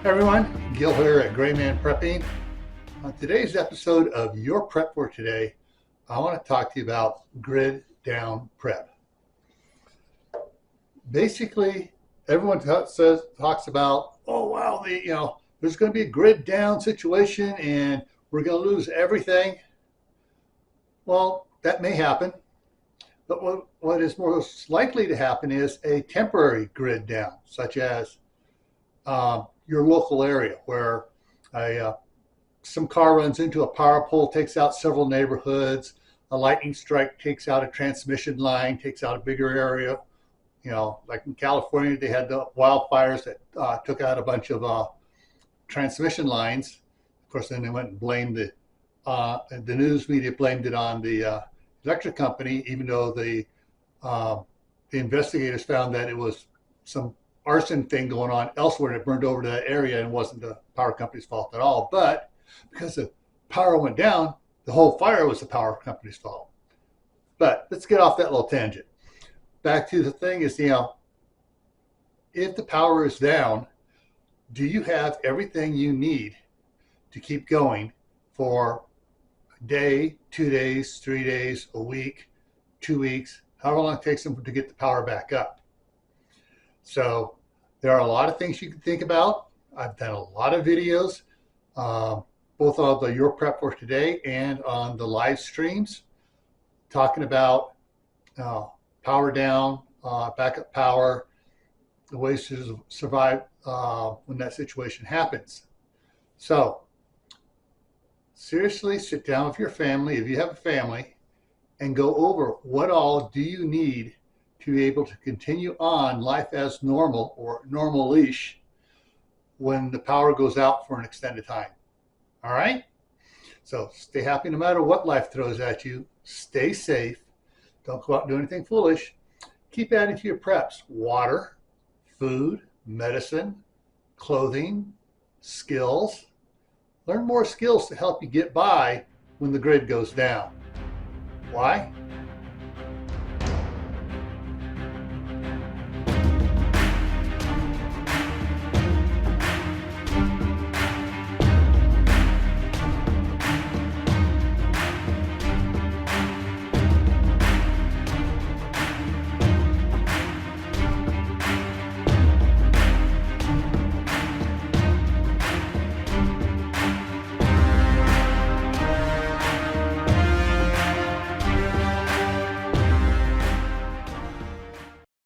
Hey everyone, Gil here at graymanprepping. On today's episode of Your Prep for Today, I want to talk to you about grid down prep. Basically, everyone talks about, oh wow, there's going to be a grid down situation and we're going to lose everything. Well, that may happen, but what is most likely to happen is a temporary grid down, such as your local area where some car runs into a power pole, takes out several neighborhoods, a lightning strike takes out a transmission line, takes out a bigger area. Like in California, they had the wildfires that took out a bunch of transmission lines. Of course, then they went and blamed the news media blamed it on the electric company, even though the investigators found that it was some arson thing going on elsewhere and it burned over to that area and wasn't the power company's fault at all. But because the power went down, the whole fire was the power company's fault. But let's get off that little tangent. Back to the thing is, if the power is down, do you have everything you need to keep going for a day, 2 days, 3 days, a week, 2 weeks, however long it takes them to get the power back up? So there are a lot of things you can think about. I've done a lot of videos, both on the Your Prep for Today and on the live streams, talking about power down, backup power, the ways to survive when that situation happens. So seriously, sit down with your family, if you have a family, and go over what all do you need to be able to continue on life as normal or normal-ish when the power goes out for an extended time. All right? So stay happy no matter what life throws at you. Stay safe. Don't go out and do anything foolish. Keep adding to your preps: water, food, medicine, clothing, skills. Learn more skills to help you get by when the grid goes down. Why?